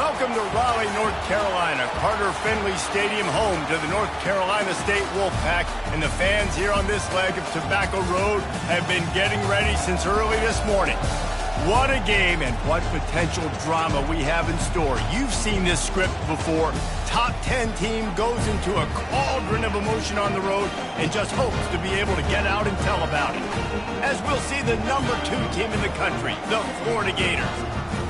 Welcome to Raleigh, North Carolina, Carter Finley Stadium, home to the North Carolina State Wolfpack, and the fans here on this leg of Tobacco Road have been getting ready since early this morning. What a game and what potential drama we have in store. You've seen this script before. Top 10 team goes into a cauldron of emotion on the road and just hopes to be able to get out and tell about it. As we'll see the number 2 team in the country, the Florida Gators,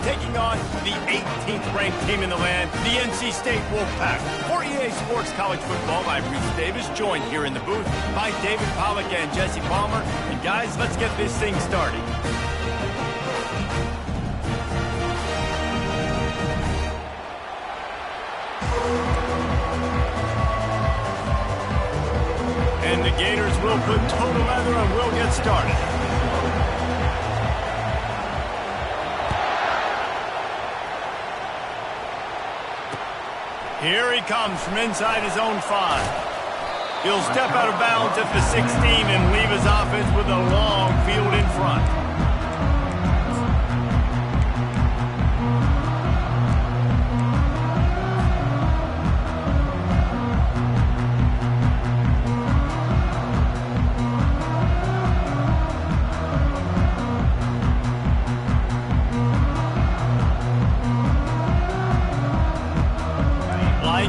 taking on the 18th ranked team in the land, the NC State Wolfpack. For EA Sports College Football, I'm Reese Davis, joined here in the booth by David Pollack and Jesse Palmer. And guys, let's get this thing started. And the Gators will put total leather and we'll get started. Here he comes from inside his own 5. He'll step out of bounds at the 16 and leave his offense with a long field in front.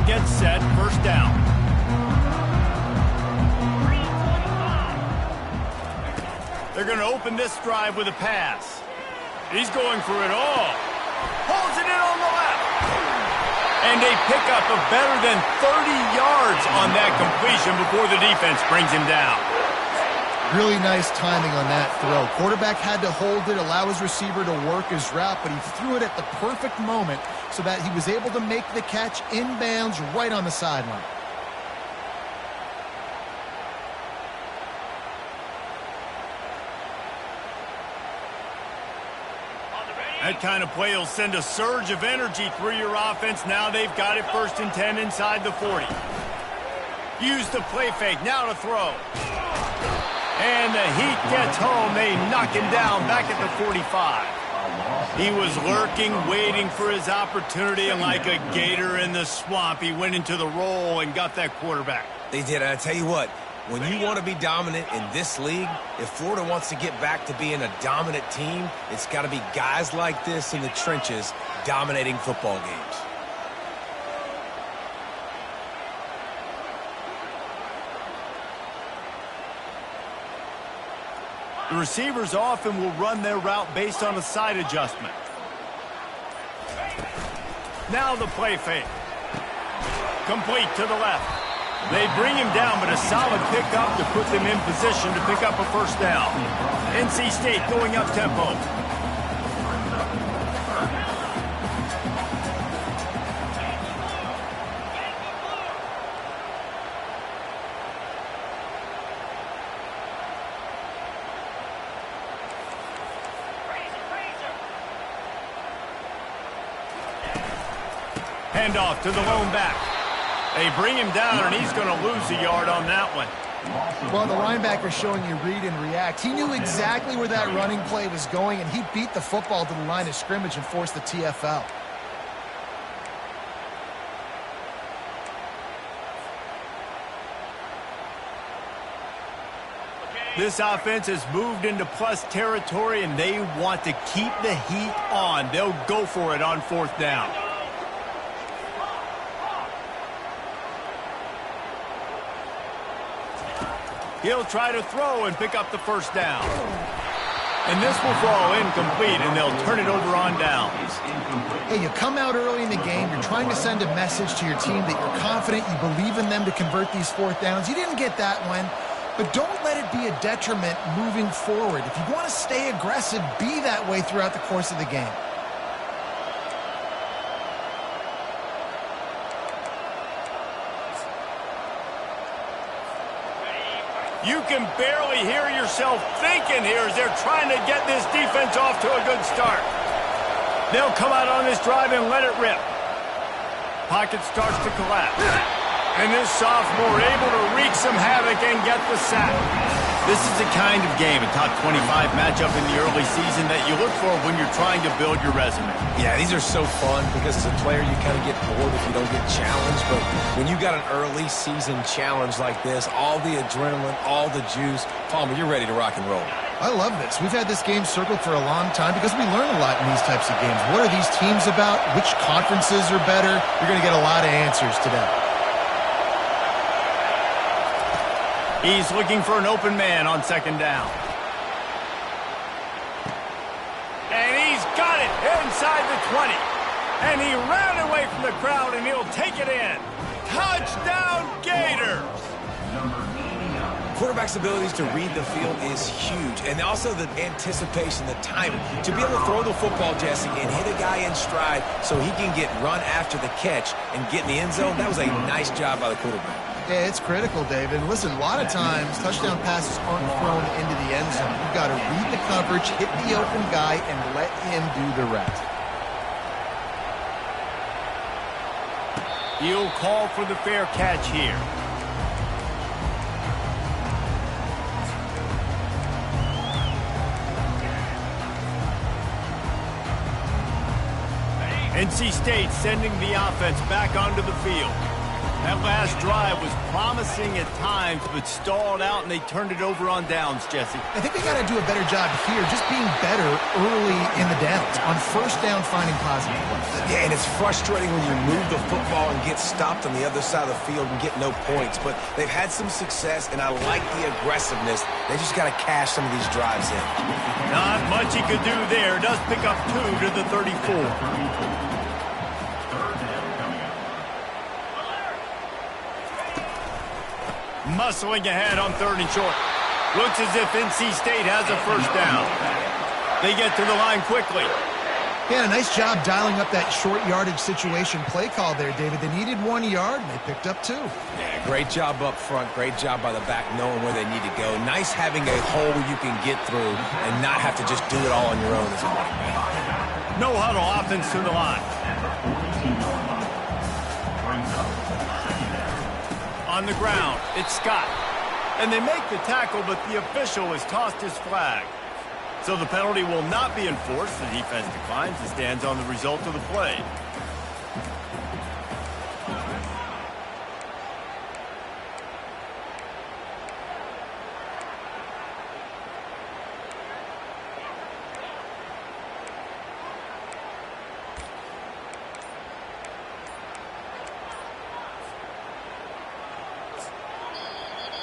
Gets set, first down. They're going to open this drive with a pass. He's going for it all. Pulls it in on the left. And a pickup of better than 30 yards on that completion before the defense brings him down. Really nice timing on that throw. Quarterback had to hold it, allow his receiver to work his route, but he threw it at the perfect moment so that he was able to make the catch inbounds right on the sideline. That kind of play will send a surge of energy through your offense. Now they've got it first and 10 inside the 40. Use the play fake, now to throw. And the heat gets home. They knock him down back at the 45. He was lurking, waiting for his opportunity, and like a gator in the swamp, he went into the roll and got that quarterback. They did. I tell you what, when you want to be dominant in this league, if Florida wants to get back to being a dominant team, it's got to be guys like this in the trenches dominating football games. The receivers often will run their route based on a side adjustment. Now the play fake. Complete to the left. They bring him down, but a solid pickup to put them in position to pick up a first down. NC State going up tempo. Handoff to the lone back. They bring him down, and he's going to lose a yard on that one. Well, the linebacker showing you read and react. He knew exactly where that running play was going, and he beat the football to the line of scrimmage and forced the TFL. This offense has moved into plus territory, and they want to keep the heat on. They'll go for it on fourth down. He'll try to throw and pick up the first down. And this will fall incomplete, and they'll turn it over on downs. Hey, you come out early in the game, you're trying to send a message to your team that you're confident, you believe in them to convert these fourth downs. You didn't get that one, but don't let it be a detriment moving forward. If you want to stay aggressive, be that way throughout the course of the game. You can barely hear yourself thinking here as they're trying to get this defense off to a good start. They'll come out on this drive and let it rip. Pocket starts to collapse. And this sophomore able to wreak some havoc and get the sack. This is the kind of game, a top 25 matchup in the early season, that you look for when you're trying to build your resume. Yeah, these are so fun because as a player, you kind of get bored if you don't get challenged. But when you got an early season challenge like this, all the adrenaline, all the juice, Palmer, you're ready to rock and roll. I love this. We've had this game circled for a long time because we learn a lot in these types of games. What are these teams about? Which conferences are better? You're going to get a lot of answers today. He's looking for an open man on second down. And he's got it inside the 20. And he ran away from the crowd, and he'll take it in. Touchdown, Gators! Quarterback's abilities to read the field is huge, and also the anticipation, the timing. To be able to throw the football, Jesse, and hit a guy in stride so he can get run after the catch and get in the end zone, that was a nice job by the quarterback. Yeah, it's critical, David. And listen, a lot of times, touchdown passes aren't thrown into the end zone. You've got to read the coverage, hit the open guy, and let him do the rest. He'll call for the fair catch here. NC State sending the offense back onto the field. That last drive was promising at times, but stalled out, and they turned it over on downs, Jesse. I think they got to do a better job here, just being better early in the downs. On first down, finding positive plays. Yeah, and it's frustrating when you move the football and get stopped on the other side of the field and get no points. But they've had some success, and I like the aggressiveness. They just got to cash some of these drives in. Not much he could do there. Does pick up 2 to the 34. Muscling ahead on 3rd and short. Looks as if NC State has a first down. They get to the line quickly. Yeah, nice job dialing up that short yardage situation play call there, David. They needed 1 yard, and they picked up 2. Yeah, great job up front. Great job by the back knowing where they need to go. Nice having a hole you can get through and not have to just do it all on your own as a running back. No huddle offense to the line. On the ground, it's Scott. And they make the tackle, but the official has tossed his flag. So the penalty will not be enforced. The defense declines and stands on the result of the play.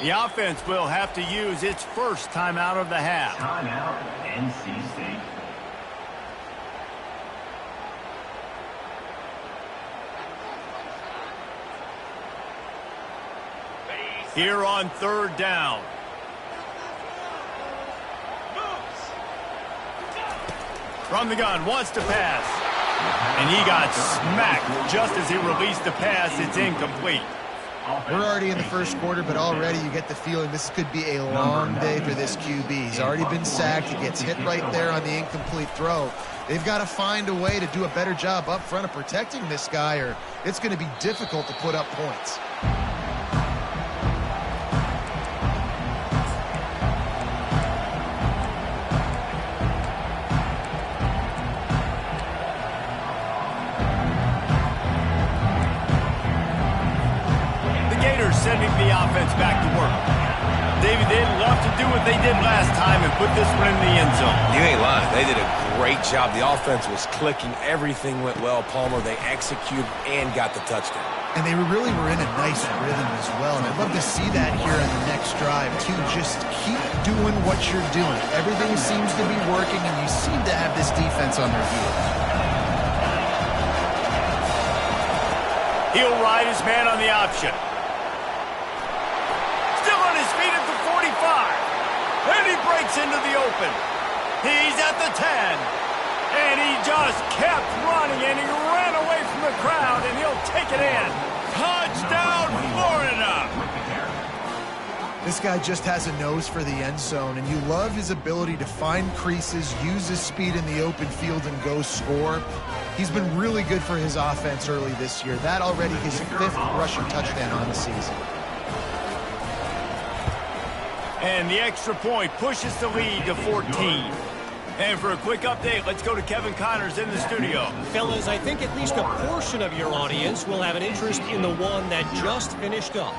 The offense will have to use its first timeout of the half. Timeout, NC State. Here on 3rd down. From the gun, wants to pass. And he got smacked just as he released the pass. It's incomplete. We're already in the first quarter, but already you get the feeling this could be a long day for this QB. He's already been sacked. He gets hit right there on the incomplete throw. They've got to find a way to do a better job up front of protecting this guy, or it's going to be difficult to put up points. Sending the offense back to work. David, they'd love to do what they did last time and put this one in the end zone. You ain't lying. They did a great job. The offense was clicking. Everything went well. Palmer, they executed and got the touchdown. And they really were in a nice rhythm as well. And I'd love to see that here on the next drive, too. Just keep doing what you're doing. Everything seems to be working, and you seem to have this defense on their heels. He'll ride his man on the option. And he breaks into the open. He's at the 10. And he just kept running, and he ran away from the crowd, and he'll take it in. Touchdown, Florida! This guy just has a nose for the end zone, and you love his ability to find creases, use his speed in the open field, and go score. He's been really good for his offense early this year. That already his 5th rushing touchdown on the season. And the extra point pushes the lead to 14. And for a quick update, let's go to Kevin Connors in the studio. Fellas, I think at least a portion of your audience will have an interest in the one that just finished up.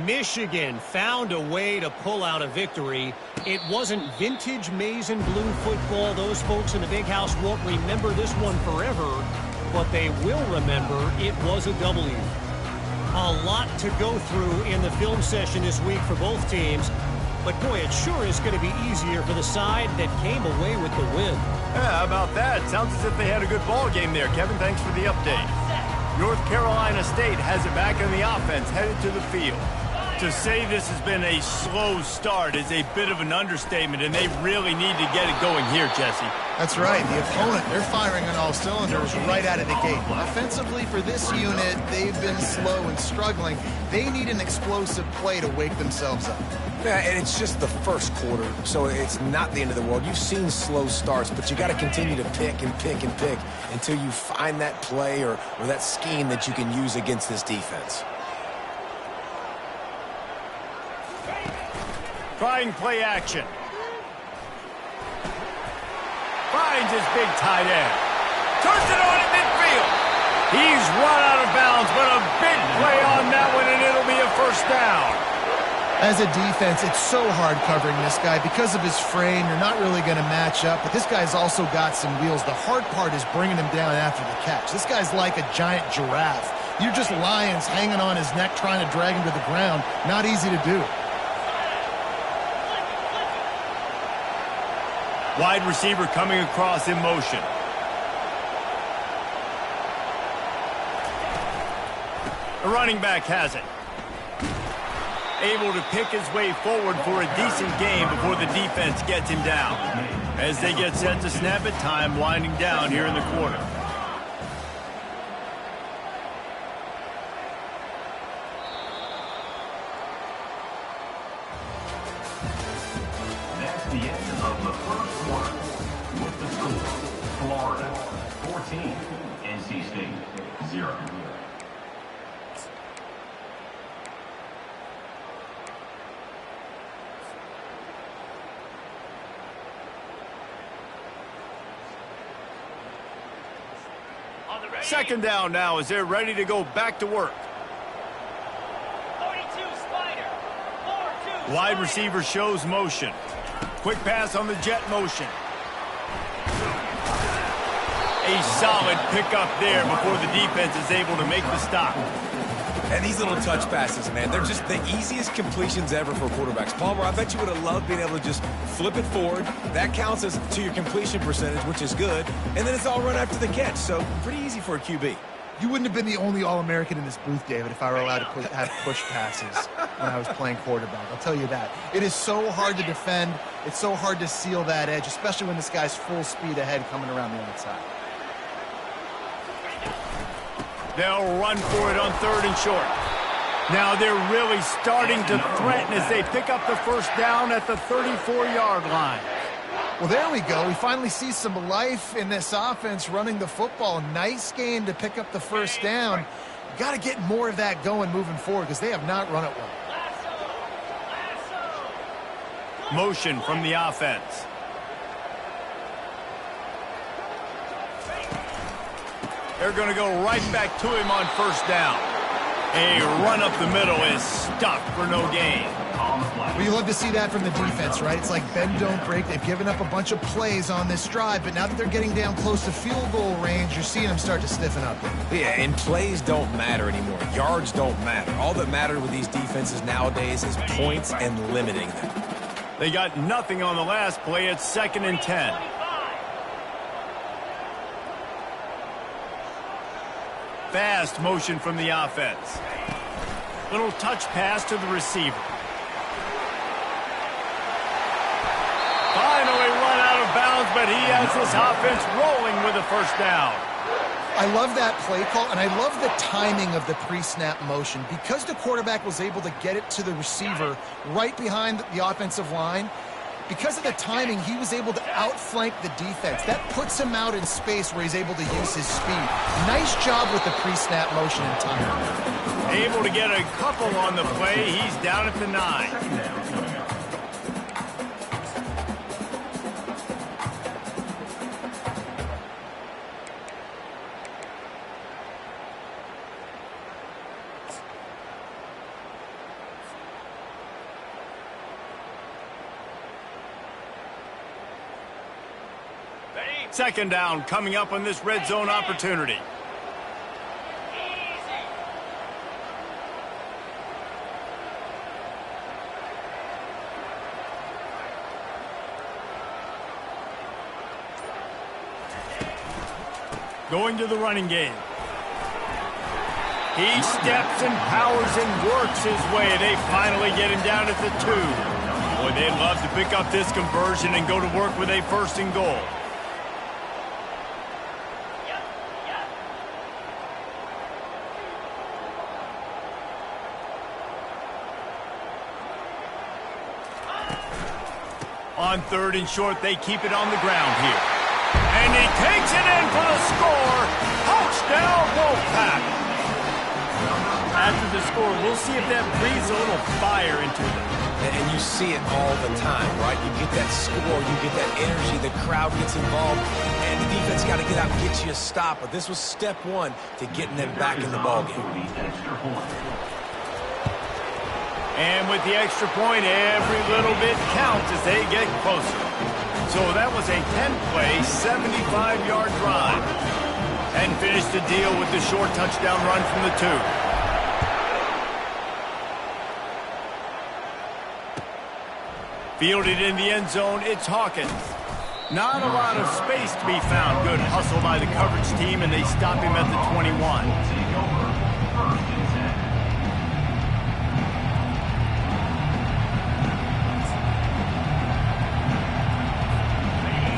Michigan found a way to pull out a victory. It wasn't vintage maize and blue football. Those folks in the big house won't remember this one forever, but they will remember it was a W. A lot to go through in the film session this week for both teams. But, boy, it sure is going to be easier for the side that came away with the win. Yeah, how about that? Sounds as if they had a good ball game there. Kevin, thanks for the update. North Carolina State has it back in the offense, headed to the field. To say this has been a slow start is a bit of an understatement, and they really need to get it going here, Jesse. That's right. The opponent, they're firing on all cylinders right out of the gate. Offensively, for this unit, they've been slow and struggling. They need an explosive play to wake themselves up. Yeah, and it's just the first quarter, so it's not the end of the world. You've seen slow starts, but you got to continue to pick and pick and pick until you find that play or that scheme that you can use against this defense. Trying play action. Finds his big tight end. Turns it on at midfield. He's run out of bounds, but a big play on that one, and it'll be a first down. As a defense, it's so hard covering this guy. Because of his frame, you're not really going to match up, but this guy's also got some wheels. The hard part is bringing him down after the catch. This guy's like a giant giraffe. You're just lions hanging on his neck trying to drag him to the ground. Not easy to do. Wide receiver coming across in motion. The running back has it. Able to pick his way forward for a decent gain before the defense gets him down. As they get set to snap it, time winding down here in the quarter. That's the end of the first quarter. With the score, Florida 14, NC State 0. Second down now as they're ready to go back to work. 42 Spider. 4-2 Wide Spider. receiver shows motion. Quick pass on the jet motion. A solid pickup there before the defense is able to make the stop. And these little touch passes, man, they're just the easiest completions ever for quarterbacks. Palmer, I bet you would have loved being able to just flip it forward. That counts as to your completion percentage, which is good. And then it's all run after the catch, so pretty easy for a QB. You wouldn't have been the only All-American in this booth, David, if I were allowed to have push passes when I was playing quarterback. I'll tell you that. It is so hard to defend. It's so hard to seal that edge, especially when this guy's full speed ahead coming around the outside. They'll run for it on 3rd and short. Now they're really starting to threaten as they pick up the first down at the 34-yard line. Well, there we go. We finally see some life in this offense running the football. Nice gain to pick up the first down. You got to get more of that going moving forward because they have not run it well. Motion from the offense. They're going to go right back to him on first down. A run up the middle is stuck for no gain. Well, you love to see that from the defense, right? It's like bend, don't break. They've given up a bunch of plays on this drive, but now that they're getting down close to field goal range, you're seeing them start to stiffen up. Yeah, and plays don't matter anymore. Yards don't matter. All that matters with these defenses nowadays is points and limiting them. They got nothing on the last play. It's 2nd and 10. Fast motion from the offense. Little touch pass to the receiver. Finally run out of bounds, but he has this offense rolling with a first down. I love that play call, and I love the timing of the pre-snap motion. Because the quarterback was able to get it to the receiver right behind the offensive line, because of the timing, he was able to outflank the defense. That puts him out in space where he's able to use his speed. Nice job with the pre-snap motion and timing. Able to get a couple on the play. He's down at the 9. Second down coming up on this red zone opportunity. Going to the running game. He steps and powers and works his way. They finally get him down at the 2. Boy, they'd love to pick up this conversion and go to work with a 1st and goal. On 3rd and short, they keep it on the ground here. And he takes it in for the score. Touchdown, Wolfpack. After the score, we'll see if that breathes a little fire into them. And you see it all the time, right? You get that score, you get that energy, the crowd gets involved, and the defense got to get out and get you a stop. But this was step 1 to getting them back in the ballgame. And with the extra point, every little bit counts as they get closer. So that was a 10-play, 75-yard drive. And finished the deal with the short touchdown run from the 2. Fielded in the end zone, it's Hawkins. Not a lot of space to be found. Good hustle by the coverage team, and they stop him at the 21.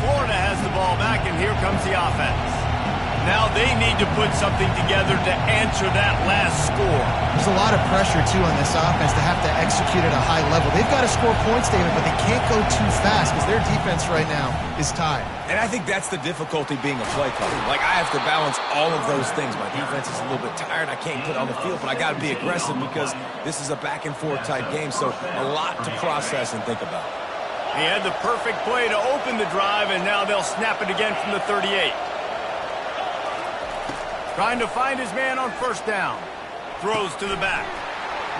Florida has the ball back, and here comes the offense. Now they need to put something together to answer that last score. There's a lot of pressure, too, on this offense to have to execute at a high level. They've got to score points, David, but they can't go too fast because their defense right now is tired. And I think that's the difficulty being a play caller. Like, I have to balance all of those things. My defense is a little bit tired. I can't put it on the field, but I got to be aggressive because this is a back-and-forth type game, so a lot to process and think about. He had the perfect play to open the drive, and now they'll snap it again from the 38. Trying to find his man on 1st down. Throws to the back.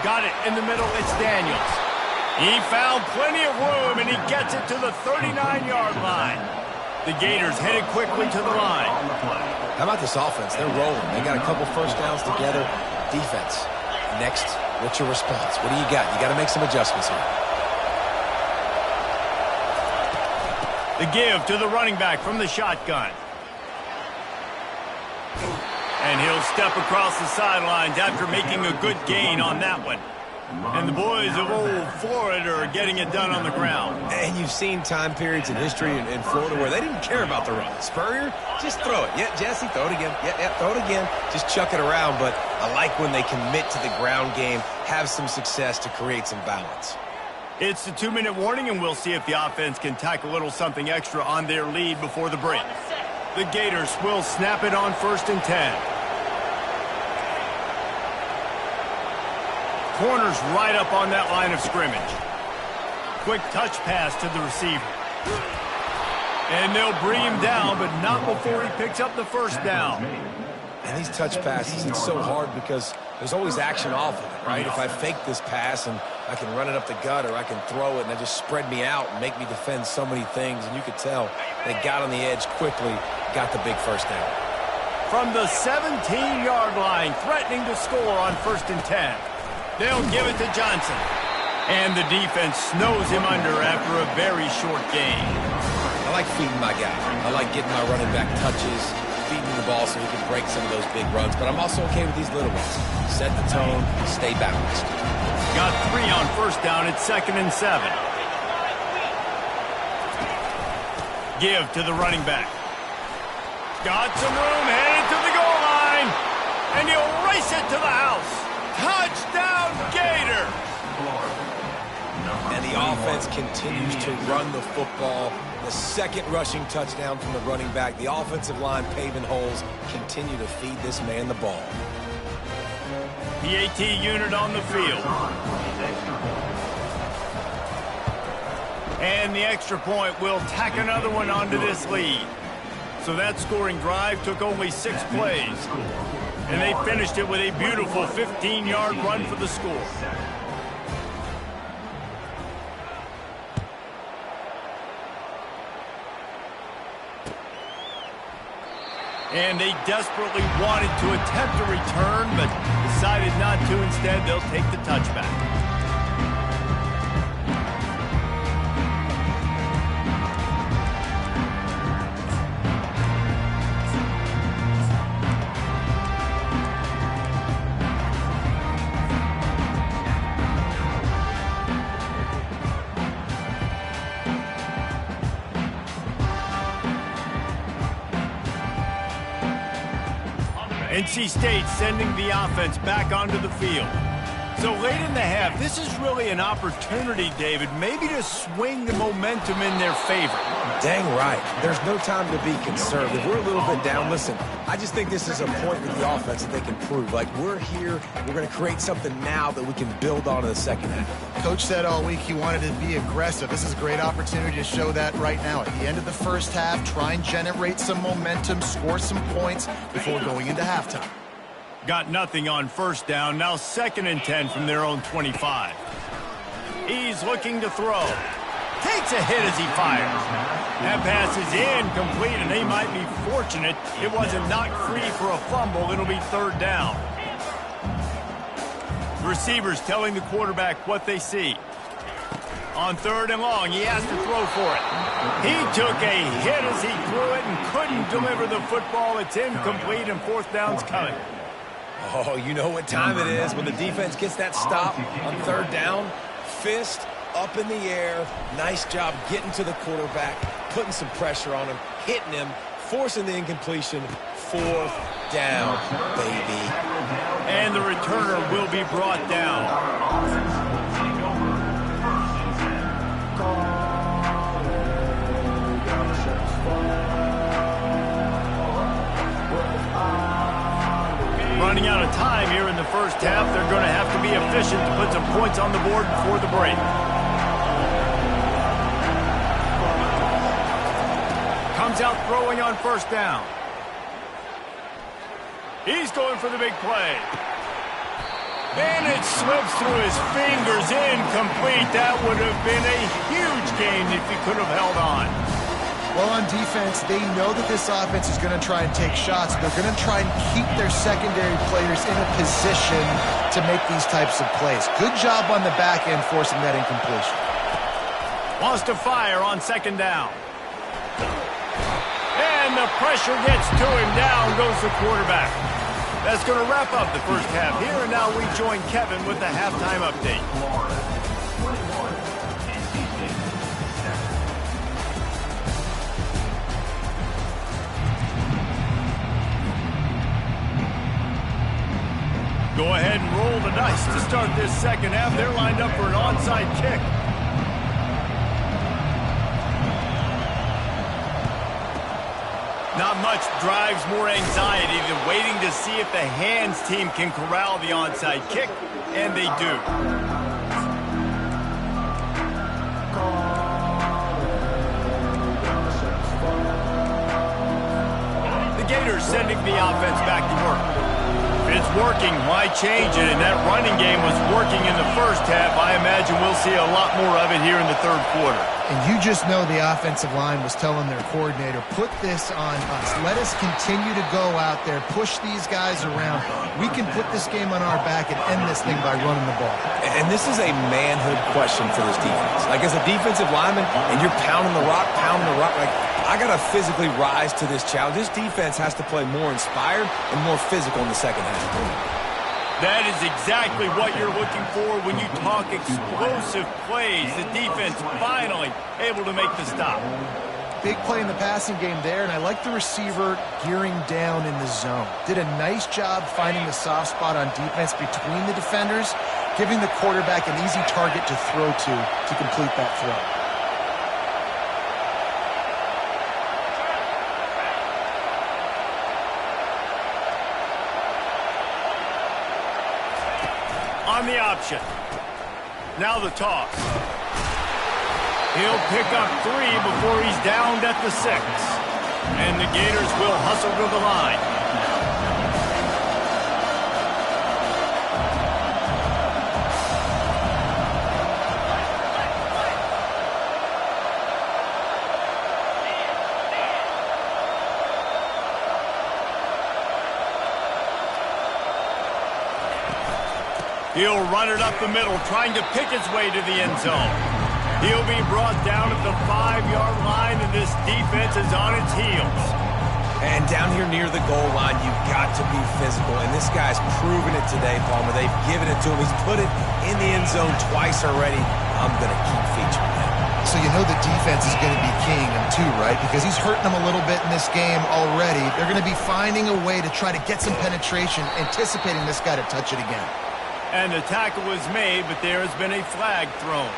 Got it in the middle. It's Daniels. He found plenty of room, and he gets it to the 39-yard line. The Gators headed quickly to the line. How about this offense? They're rolling. They got a couple 1st downs together. Defense. Next, what's your response? What do you got? You got to make some adjustments here. The give to the running back from the shotgun. And he'll step across the sidelines after making a good gain on that one. And the boys of old Florida are getting it done on the ground. And you've seen time periods in history in Florida where they didn't care about the run. Spurrier, just throw it. Yeah, Jesse, throw it again. Yeah, throw it again. Just chuck it around. But I like when they commit to the ground game, have some success to create some balance. It's the 2-minute warning, and we'll see if the offense can tack a little something extra on their lead before the break. The Gators will snap it on 1st and 10. Corners right up on that line of scrimmage. Quick touch pass to the receiver. And they'll bring him down, but not before he picks up the 1st down. And these touch passes, it's so hard because there's always action off of it, right? If I fake this pass and I can run it up the gut or I can throw it and they just spread me out and make me defend so many things. And you could tell they got on the edge quickly, got the big 1st down. From the 17-yard line, threatening to score on 1st and 10. They'll give it to Johnson. And the defense snows him under after a very short game. I like feeding my guy. I like getting my running back touches, feeding the ball so he can break some of those big runs. But I'm also okay with these little ones. Set the tone, stay balanced. Got 3 on 1st down. It's 2nd and 7. Give to the running back. Got some room, headed to the goal line. And he'll race it to the house. Touchdown, Gator! And the offense continues to run the football. The 2nd rushing touchdown from the running back. The offensive line paving holes. Continue to feed this man the ball. PAT unit on the field. And the extra point will tack another one onto this lead. So that scoring drive took only 6 plays. And they finished it with a beautiful 15-yard run for the score. And they desperately wanted to attempt a return, but decided not to. Instead, they'll take the touchback. NC State sending the offense back onto the field. So late in the half, this is really an opportunity, David, maybe to swing the momentum in their favor. Dang right. There's no time to be conservative. We're a little bit down. Listen, I just think this is a point with the offense that they can prove. Like, we're here, we're going to create something now that we can build on in the second half. Coach said all week he wanted to be aggressive. This is a great opportunity to show that right now. At the end of the first half, try and generate some momentum, score some points before going into halftime. Got nothing on first down. Now 2nd and 10 from their own 25. He's looking to throw. Takes a hit as he fires. That pass is incomplete, and they might be fortunate it wasn't knocked free for a fumble. It'll be 3rd down. The receivers telling the quarterback what they see. On 3rd and long, he has to throw for it. He took a hit as he threw it and couldn't deliver the football. It's incomplete, and 4th down's coming. Oh, you know what time it is when the defense gets that stop on 3rd down. Fist up in the air. Nice job getting to the quarterback, putting some pressure on him, hitting him, forcing the incompletion. 4th down, baby. And the returner will be brought down. Running out of time here in the first half. They're going to have to be efficient to put some points on the board before the break. Comes out throwing on 1st down. He's going for the big play. And it slips through his fingers, incomplete. That would have been a huge gain if he could have held on. Well, on defense, they know that this offense is going to try and take shots. They're going to try and keep their secondary players in a position to make these types of plays. Good job on the back end forcing that incompletion. Wants to fire on 2nd down. And the pressure gets to him. Down goes the quarterback. That's going to wrap up the first half here, and now we join Kevin with the halftime update. Go ahead and roll the dice to start this second half. They're lined up for an onside kick. Not much drives more anxiety than waiting to see if the hands team can corral the onside kick, and they do. The Gators sending the offense back to work. It's working. Why change it? And that running game was working in the first half. I imagine we'll see a lot more of it here in the 3rd quarter. And you just know the offensive line was telling their coordinator, put this on us. Let us continue to go out there, push these guys around. We can put this game on our back and end this thing by running the ball. And this is a manhood question for this defense. Like, as a defensive lineman, and you're pounding the rock, like, I got to physically rise to this challenge. This defense has to play more inspired and more physical in the second half. That is exactly what you're looking for when you talk explosive plays. The defense finally able to make the stop. Big play in the passing game there, and I like the receiver gearing down in the zone. Did a nice job finding the soft spot on defense between the defenders, giving the quarterback an easy target to throw to complete that throw. On the option. Now the toss. He'll pick up 3 before he's downed at the 6. And the Gators will hustle to the line. He'll run it up the middle, trying to pick his way to the end zone. He'll be brought down at the 5-yard line, and this defense is on its heels. And down here near the goal line, you've got to be physical. And this guy's proven it today, Palmer. They've given it to him. He's put it in the end zone twice already. I'm going to keep featuring him. So you know the defense is going to be keying him too, right? Because he's hurting them a little bit in this game already. They're going to be finding a way to try to get some penetration, anticipating this guy to touch it again. And the tackle was made, but there has been a flag thrown.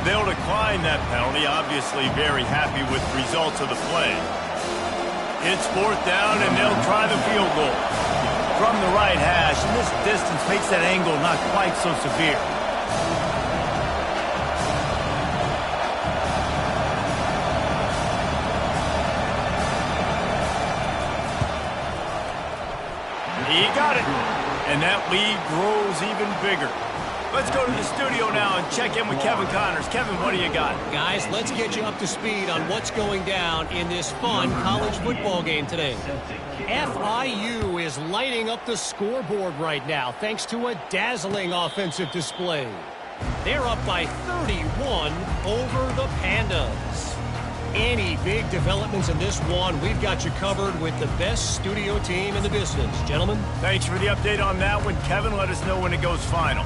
They'll decline that penalty, obviously very happy with the results of the play. It's 4th down, and they'll try the field goal. From the right hash, and this distance makes that angle not quite so severe. He got it, and that lead grows even bigger. Let's go to the studio now and check in with Kevin Connors. Kevin, what do you got? Guys, let's get you up to speed on what's going down in this fun college football game today. FIU is lighting up the scoreboard right now thanks to a dazzling offensive display. They're up by 31 over the Pandas. Any big developments in this one, we've got you covered with the best studio team in the business. Gentlemen? Thanks for the update on that one. Kevin, let us know when it goes final.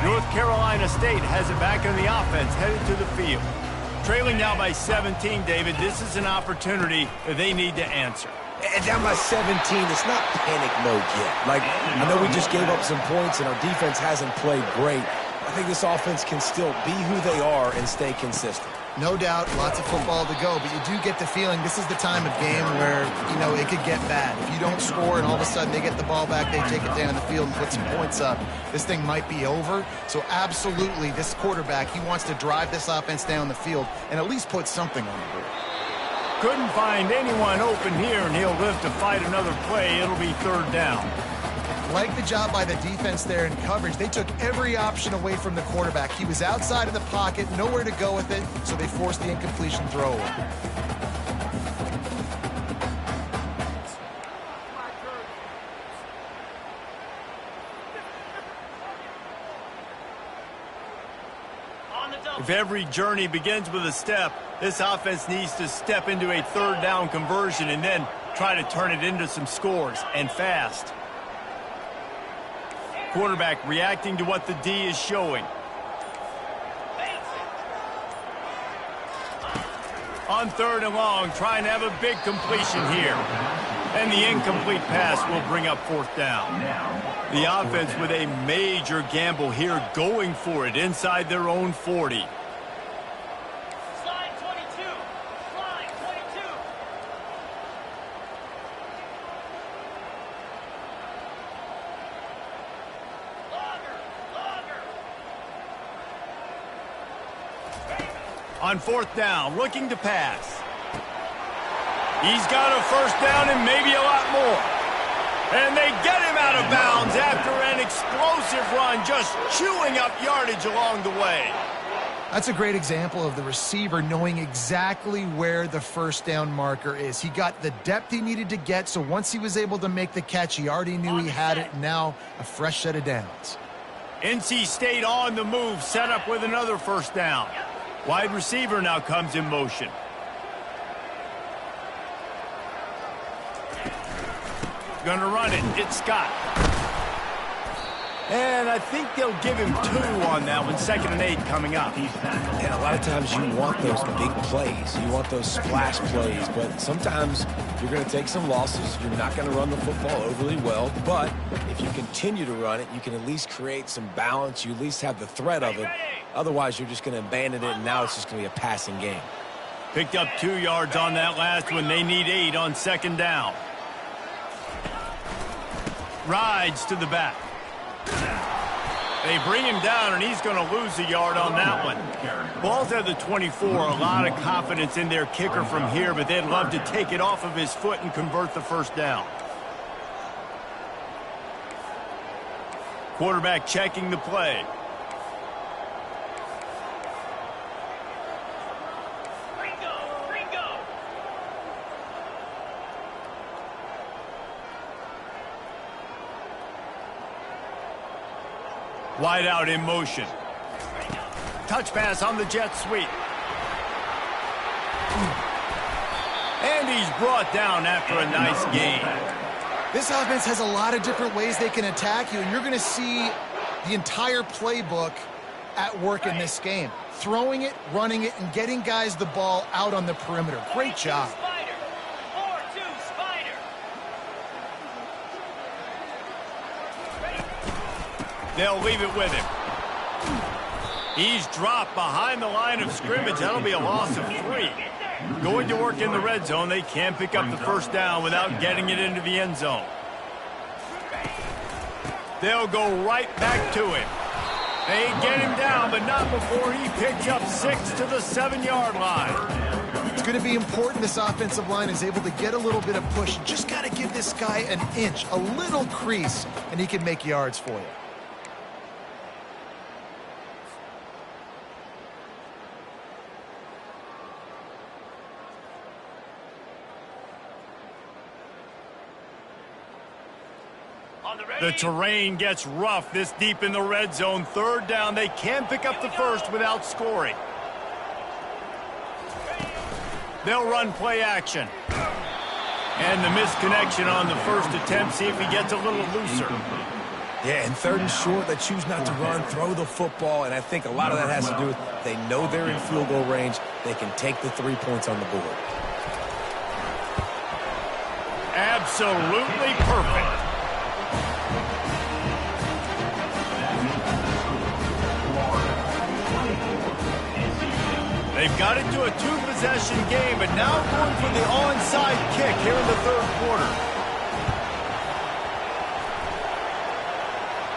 North Carolina State has it back on the offense, headed to the field. Trailing now by 17, David. This is an opportunity that they need to answer. And down by 17, it's not panic mode yet. Like, I know we just gave up some points and our defense hasn't played great. I think this offense can still be who they are and stay consistent. No doubt, lots of football to go, but you do get the feeling this is the time of game where, you know, it could get bad. If you don't score and all of a sudden they get the ball back, they take it down the field and put some points up, this thing might be over. So absolutely, this quarterback, he wants to drive this offense down the field and at least put something on the board. Couldn't find anyone open here, and he'll live to fight another play. It'll be 3rd down. Like the job by the defense there in coverage. They took every option away from the quarterback. He was outside of the pocket, nowhere to go with it, so they forced the incompletion throw away. If every journey begins with a step, this offense needs to step into a 3rd down conversion and then try to turn it into some scores, and fast. Quarterback reacting to what the D is showing. On 3rd and long, trying to have a big completion here. And the incomplete pass will bring up 4th down. The offense with a major gamble here, going for it inside their own 40. Slide 22. Slide 22. On 4th down, looking to pass. He's got a 1st down and maybe a lot more. And they get him out of bounds after an explosive run, just chewing up yardage along the way. That's a great example of the receiver knowing exactly where the 1st down marker is. He got the depth he needed to get, so once he was able to make the catch, he already knew he had it. Now a fresh set of downs. NC State on the move, set up with another 1st down. Wide receiver now comes in motion. Gonna run it. It's Scott. And I think they'll give him 2 on that one. 2nd and 8 coming up. And a lot of times you want those big plays. You want those splash plays. But sometimes you're going to take some losses. You're not going to run the football overly well. But if you continue to run it, you can at least create some balance. You at least have the threat of it. Otherwise, you're just going to abandon it, and now it's just going to be a passing game. Picked up 2 yards on that last one. They need 8 on 2nd down. Rides to the back. They bring him down, and he's going to lose a yard on that one. Ball's at the 24. A lot of confidence in their kicker from here, but they'd love to take it off of his foot and convert the 1st down. Quarterback checking the play. Wide out in motion. Touch pass on the jet sweep. And he's brought down after a nice gain. This offense has a lot of different ways they can attack you, and you're going to see the entire playbook at work in this game. Throwing it, running it, and getting guys the ball out on the perimeter. Great job. Spider. 4-2 Spider. They'll leave it with him. He's dropped behind the line of scrimmage. That'll be a loss of 3. Going to work in the red zone. They can't pick up the first down without getting it into the end zone. They'll go right back to him. They get him down, but not before he picks up 6 to the 7-yard line. It's going to be important this offensive line is able to get a little bit of push. You just got to give this guy an inch, a little crease, and he can make yards for you. The terrain gets rough this deep in the red zone. 3rd down. They can pick up the first without scoring. They'll run play action. And the misconnection on the first attempt. See if he gets a little looser. Yeah, and 3rd and short, they choose not to run, throw the football, and I think a lot of that has to do with they know they're in field goal range. They can take the 3 points on the board. Absolutely perfect. They've got it to a 2-possession game, but now going for the onside kick here in the 3rd quarter.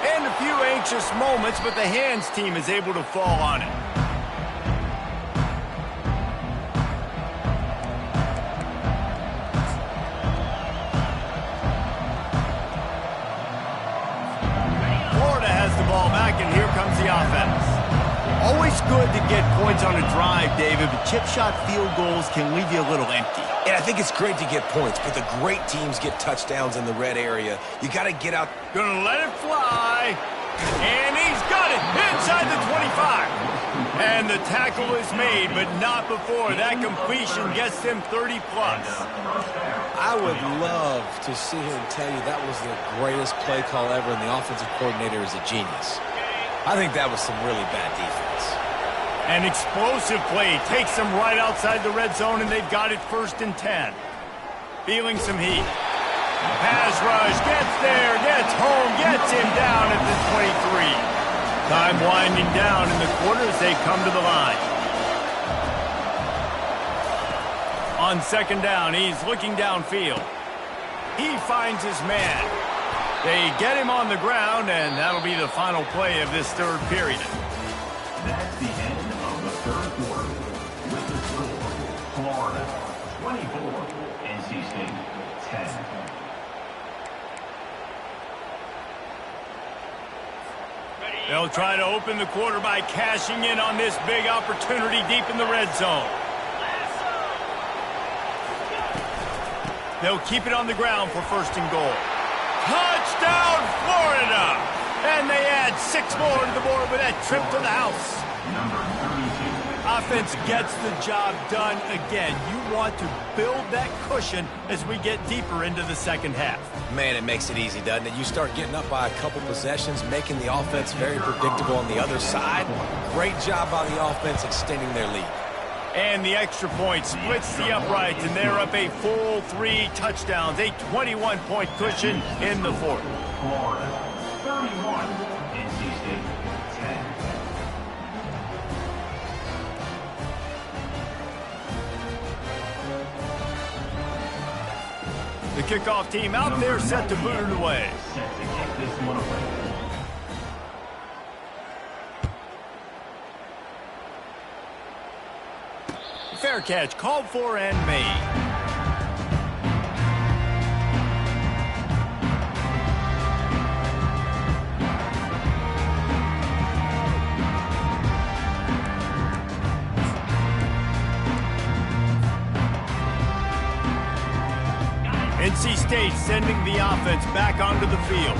And a few anxious moments, but the hands team is able to fall on it. Florida has the ball back, and here comes the offense. Always good to get points on a drive, David, but chip shot field goals can leave you a little empty. And I think it's great to get points, but the great teams get touchdowns in the red area. You got to get out. Gonna let it fly. And he's got it inside the 25. And the tackle is made, but not before that completion gets them 30-plus. I would love to sit here and tell you that was the greatest play call ever, and the offensive coordinator is a genius. I think that was some really bad defense. An explosive play takes them right outside the red zone, and they've got it 1st and 10. Feeling some heat. Pass rush, gets there, gets home, gets him down at the 23. Time winding down in the quarter as they come to the line. On 2nd down, he's looking downfield. He finds his man. They get him on the ground, and that'll be the final play of this 3rd period. That's the end of the 3rd quarter. With the score, Florida 24, NC State 10. They'll try to open the quarter by cashing in on this big opportunity deep in the red zone. They'll keep it on the ground for 1st and goal. Touchdown, Florida! And they add 6 more to the board with that trip to the house. Offense gets the job done again. You want to build that cushion as we get deeper into the 2nd half. Man, it makes it easy, doesn't it? You start getting up by a couple possessions, making the offense very predictable on the other side. Great job by the offense extending their lead. And the extra point splits the uprights, and they're up a full 3 touchdowns, a 21-point cushion in the 4th. Florida 31, NC State 10. The kickoff team out there set to boot it away. Set to kick this one away. Fair catch called for and made. NC State sending the offense back onto the field.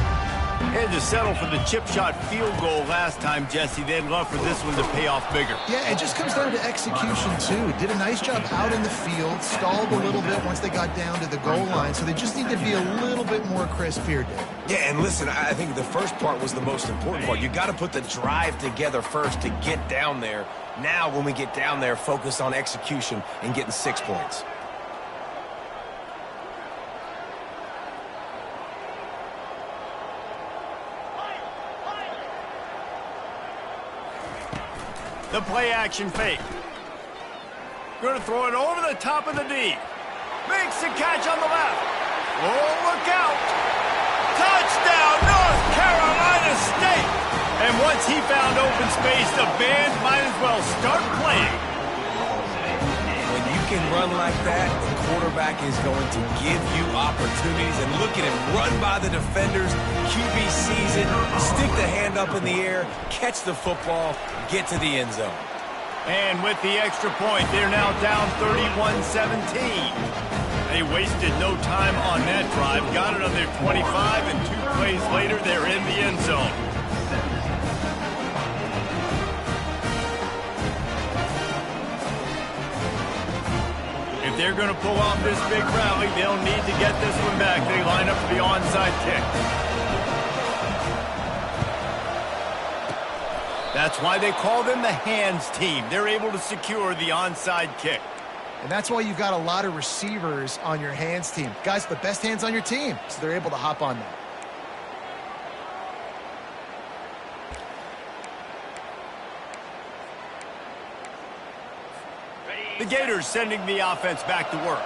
Had to settle for the chip shot field goal last time, Jesse. They'd love for this one to pay off bigger. Yeah, it just comes down to execution, too. Did a nice job out in the field, stalled a little bit once they got down to the goal line, so they just need to be a little bit more crisp here, Dave. Yeah, and listen, I think the first part was the most important part. You got to put the drive together first to get down there. Now, when we get down there, focus on execution and getting 6 points. The play-action fake. Going to throw it over the top of the D. Makes the catch on the left. Oh, look out. Touchdown, North Carolina State. And once he found open space, the band might as well start playing. When you can run like that, the quarterback is going to give you opportunities. And look at him run by the defenders. QB sees it, stick the hand up in the air, catch the football, get to the end zone. And with the extra point, they're now down 31-17. They wasted no time on that drive, got it on their 25, and 2 plays later, they're in the end zone. If they're going to pull off this big rally, they'll need to get this one back. They line up for the onside kick. That's why they call them the hands team. They're able to secure the onside kick. And that's why you've got a lot of receivers on your hands team. Guys, the best hands on your team, so they're able to hop on that. The Gators sending the offense back to work.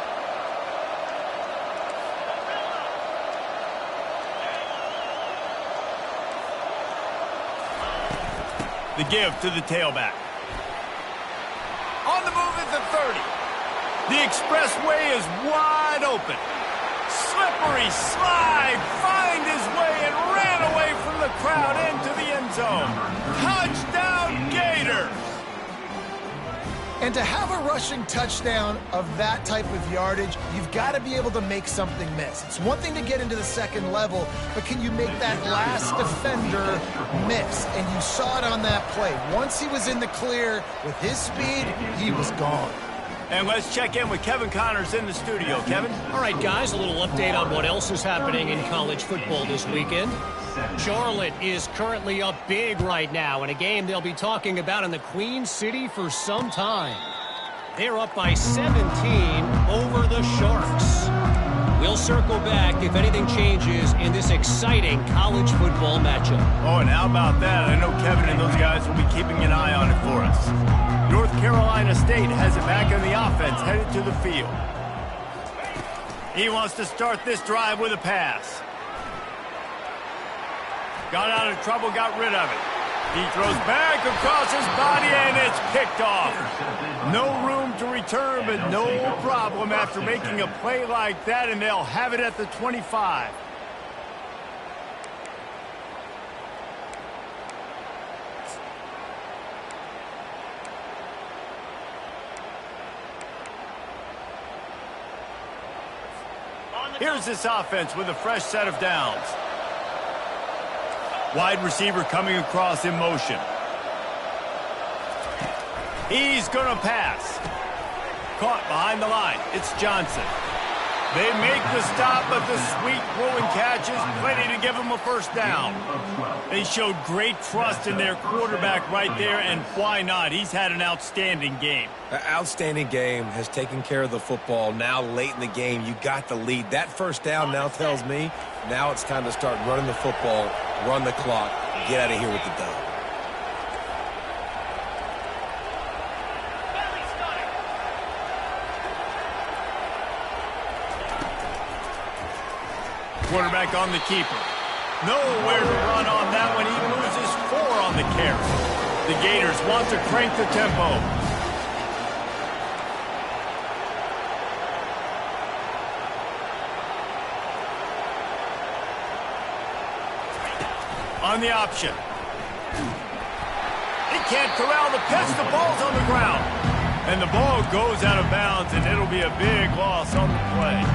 The give to the tailback. On the move at the 30. The expressway is wide open. Slippery slide, find his way and ran away from the crowd into the end zone. Touchdown, Gators! And to have a rushing touchdown of that type of yardage, you've got to be able to make something miss. It's one thing to get into the second level, but can you make that last defender miss? And you saw it on that play. Once he was in the clear with his speed, he was gone. And let's check in with Kevin Connors in the studio. Kevin? All right, guys, a little update on what else is happening in college football this weekend. Charlotte is currently up big right now in a game they'll be talking about in the Queen City for some time. They're up by 17 over the Sharks. We'll circle back if anything changes in this exciting college football matchup. Oh, and how about that? I know Kevin and those guys will be keeping an eye on it for us. North Carolina State has it back on the offense, headed to the field. He wants to start this drive with a pass. Got out of trouble, got rid of it. He throws back across his body, and it's picked off. No room to return, but no problem after making a play like that, and they'll have it at the 25. Here's this offense with a fresh set of downs. Wide receiver coming across in motion. He's going to pass. Caught behind the line. It's Johnson. They make the stop, but the sweet throwing catch is plenty to give them a first down. They showed great trust in their quarterback right there, and why not? He's had an outstanding game. An outstanding game, has taken care of the football. Now late in the game, you got the lead. That first down now tells me now it's time to start running the football, run the clock, get out of here with the dub. Quarterback on the keeper. Nowhere to run on that one. He loses 4 on the carry. The Gators want to crank the tempo. On the option. He can't corral the pitch. The ball's on the ground. And the ball goes out of bounds, and it'll be a big loss on the play.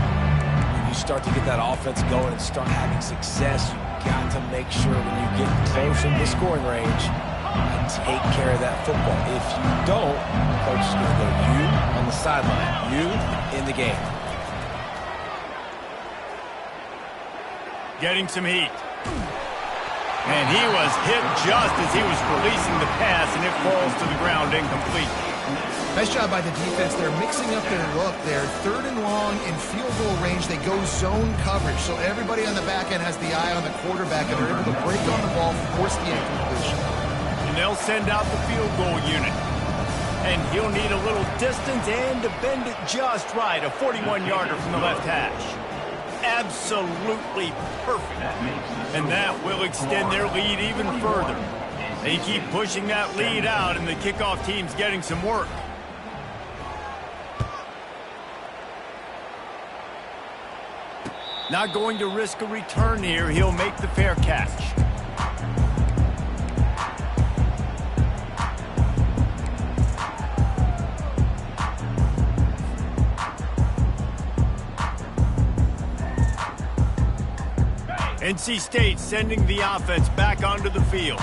You start to get that offense going and start having success, got to make sure when you get close in the scoring range, you take care of that football. If you don't, coach is going to go you on the sideline, you in the game. Getting some heat. And he was hit just as he was releasing the pass, and it falls to the ground incomplete. Nice job by the defense. They're mixing up their look there. 3rd and long in field goal range. They go zone coverage. So everybody on the back end has the eye on the quarterback, and they're able to break on the ball, force the incompletion. And they'll send out the field goal unit. And he'll need a little distance and to bend it just right. A 41-yarder from the left hash. Absolutely perfect. And that will extend their lead even further. They keep pushing that lead out, and the kickoff team's getting some work. Not going to risk a return here. He'll make the fair catch. NC State sending the offense back onto the field.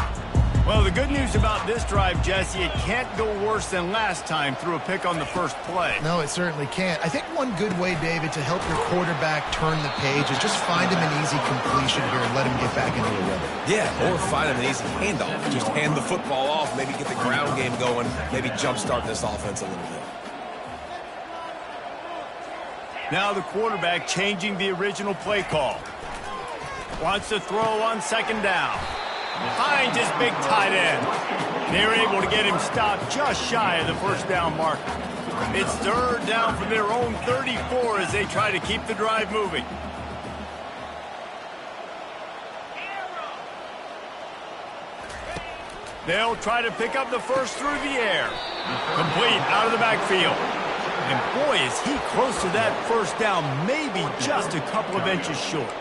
Well, the good news about this drive, Jesse, it can't go worse than last time through a pick on the first play. No, it certainly can't. I think one good way, David, to help your quarterback turn the page is just find him an easy completion here and let him get back into a rhythm. Yeah, or find him an easy handoff. Just hand the football off, maybe get the ground game going, maybe jumpstart this offense a little bit. Now the quarterback changing the original play call. Wants to throw on 2nd down. Finds his big tight end. They're able to get him stopped just shy of the 1st down marker. It's 3rd down from their own 34 as they try to keep the drive moving. They'll try to pick up the first through the air. Complete out of the backfield. And boy, is he close to that 1st down, maybe just a couple of inches short.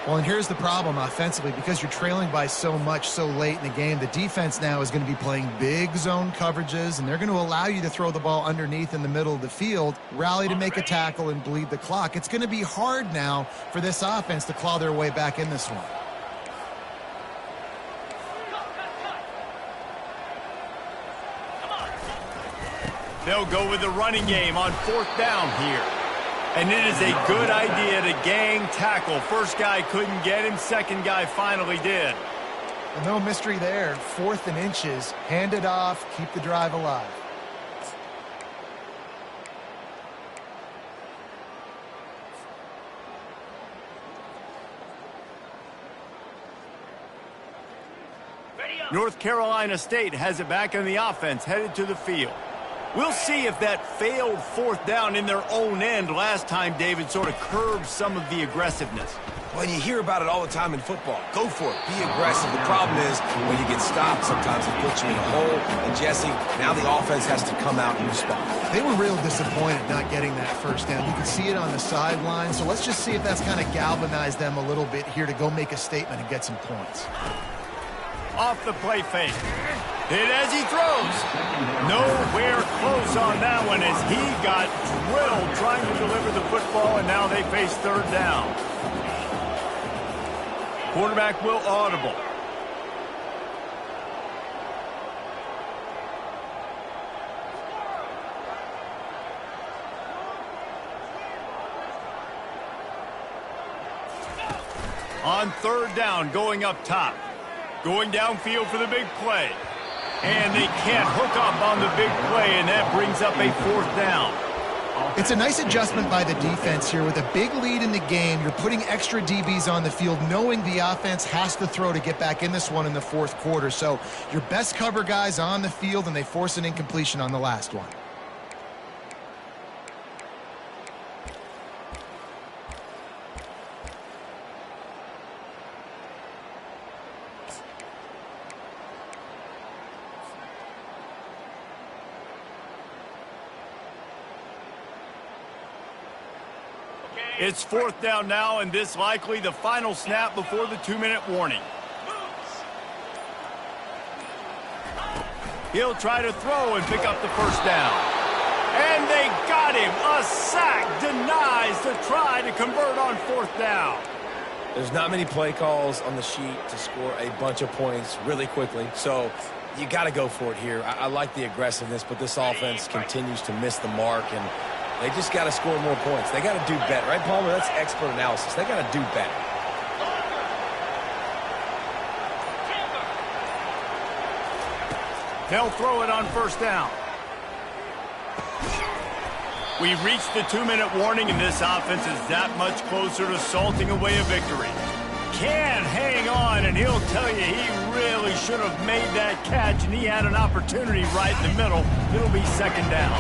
Well, and here's the problem offensively. Because you're trailing by so much so late in the game, the defense now is going to be playing big zone coverages, and they're going to allow you to throw the ball underneath in the middle of the field, rally to make a tackle, and bleed the clock. It's going to be hard now for this offense to claw their way back in this one. They'll go with the running game on 4th down here. And it is a good idea to gang tackle. First guy couldn't get him. 2nd guy finally did. Well, no mystery there. 4th and inches. Hand it off. Keep the drive alive. North Carolina State has it back in the offense, headed to the field. We'll see if that failed 4th down in their own end last time, David, sort of curbed some of the aggressiveness. Well, you hear about it all the time in football. Go for it. Be aggressive. The problem is when you get stopped, sometimes it puts you in a hole. And, Jesse, now the offense has to come out and respond. They were real disappointed not getting that 1st down. You can see it on the sideline. So let's just see if that's kind of galvanized them a little bit here to go make a statement and get some points. Off the play fake. Hit as he throws. Nowhere close on that one as he got drilled trying to deliver the football, and now they face 3rd down. Quarterback will audible. On 3rd down, going up top. Going downfield for the big play. And they can't hook up on the big play, and that brings up a 4th down. It's a nice adjustment by the defense here. With a big lead in the game, you're putting extra DBs on the field, knowing the offense has to throw to get back in this one in the 4th quarter. So your best cover guys on the field, and they force an incompletion on the last one. It's 4th down now, and this likely the final snap before the 2-minute warning. He'll try to throw and pick up the 1st down. And they got him. A sack denies the try to convert on 4th down. There's not many play calls on the sheet to score a bunch of points really quickly, so you got to go for it here. I like the aggressiveness, but this offense continues to miss the mark, and they just got to score more points. They got to do better, right, Palmer? That's expert analysis. They got to do better. They'll throw it on first down. We've reached the 2-minute warning, and this offense is that much closer to salting away a victory. Can hang on, and he'll tell you he really should have made that catch, and he had an opportunity right in the middle. It'll be second down.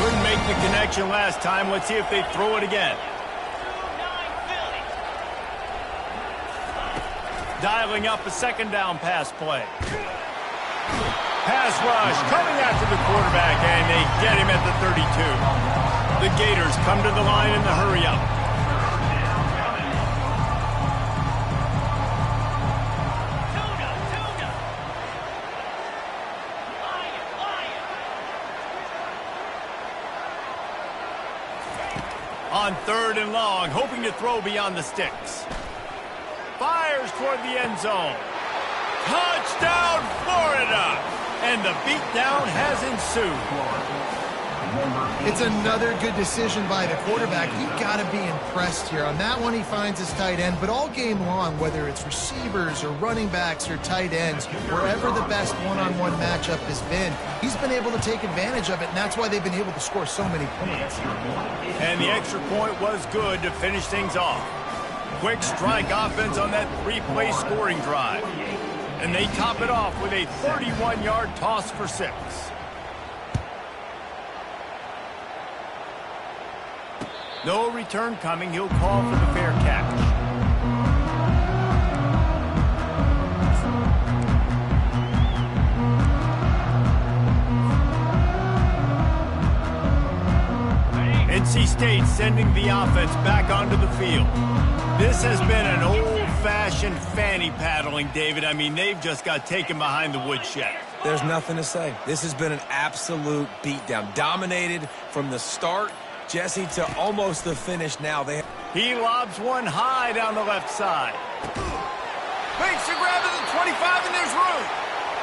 Couldn't make the connection last time. Let's see if they throw it again. Dialing up a second down pass play. Pass rush coming after the quarterback, and they get him at the 32. The Gators come to the line in the hurry-up. On third and long, hoping to throw beyond the sticks. Fires toward the end zone. Touchdown, Florida! And the beatdown has ensued. It's another good decision by the quarterback. You've got to be impressed here. On that one, he finds his tight end. But all game long, whether it's receivers or running backs or tight ends, wherever the best one-on-one matchup has been, he's been able to take advantage of it, and that's why they've been able to score so many points. And the extra point was good to finish things off. Quick strike offense on that 3-play scoring drive. And they top it off with a 31-yard toss for 6. No return coming. He'll call for the fair catch. NC State sending the offense back onto the field. This has been an old-fashioned fanny paddling, David. I mean, they've just got taken behind the woodshed. There's nothing to say. This has been an absolute beatdown. Dominated from the start, Jesse, to almost the finish now. He lobs one high down the left side. Makes the grab at the 25, and there's room.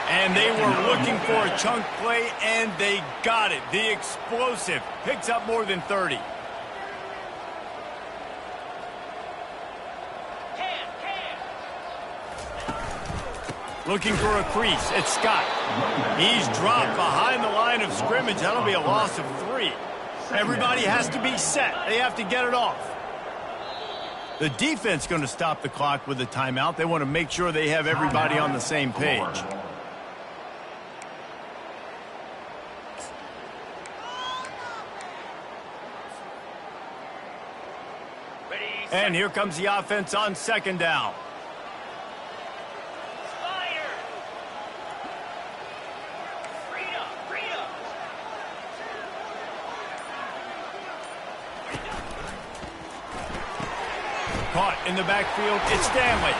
And they were looking for a chunk play, and they got it. The explosive picks up more than 30. Looking for a crease. It's Scott. He's dropped behind the line of scrimmage. That'll be a loss of 3. Everybody has to be set. They have to get it off. The defense going to stop the clock with a timeout. They want to make sure they have everybody on the same page. And here comes the offense on second down. Caught in the backfield, it's Stanley.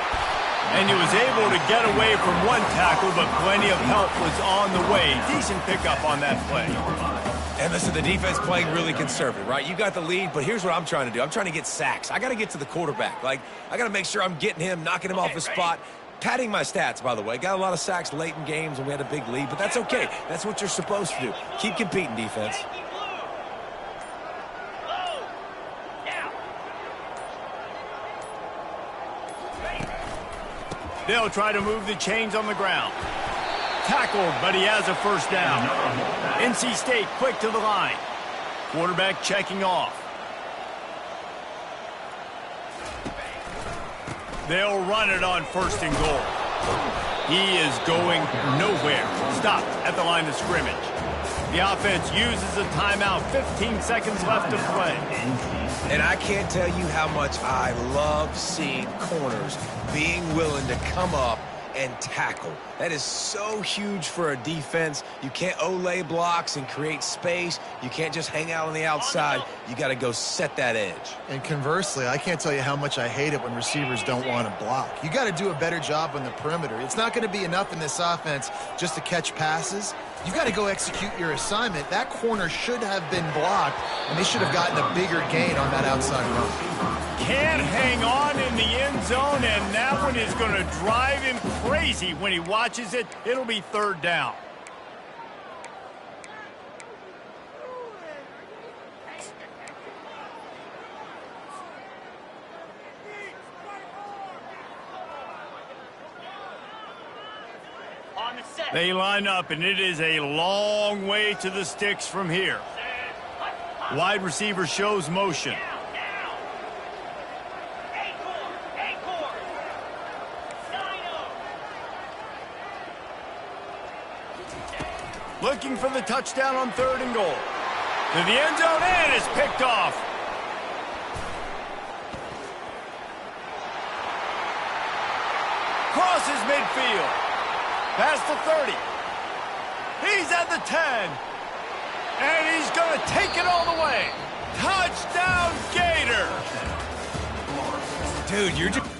And he was able to get away from one tackle, but plenty of help was on the way. Decent pickup on that play. And listen, the defense playing really conservative, right? You got the lead, but here's what I'm trying to do. I'm trying to get sacks. I got to get to the quarterback. I got to make sure I'm getting him, knocking him off his spot. Padding my stats, by the way. Got a lot of sacks late in games when we had a big lead, but that's okay. That's what you're supposed to do. Keep competing, defense. They'll try to move the chains on the ground. Tackled, but he has a first down. NC State quick to the line. Quarterback checking off. They'll run it on first and goal. He is going nowhere. Stopped at the line of scrimmage. The offense uses a timeout. 15 seconds left to play. And I can't tell you how much I love seeing corners being willing to come up and tackle. That is so huge for a defense. You can't Olay blocks and create space. You can't just hang out on the outside. You got to go set that edge. And conversely, I can't tell you how much I hate it when receivers don't want to block. You got to do a better job on the perimeter. It's not going to be enough in this offense just to catch passes. You got to go execute your assignment. That corner should have been blocked, and they should have gotten a bigger gain on that outside run. Can't hang on in the end zone, and that one is going to drive him crazy when he watches it. It'll be third down. They line up, and it is a long way to the sticks from here. Wide receiver shows motion. Looking for the touchdown on 3rd and goal. To the end zone, and it's picked off. Crosses midfield. Past the 30. He's at the 10. And he's going to take it all the way. Touchdown, Gators! Dude, you're just...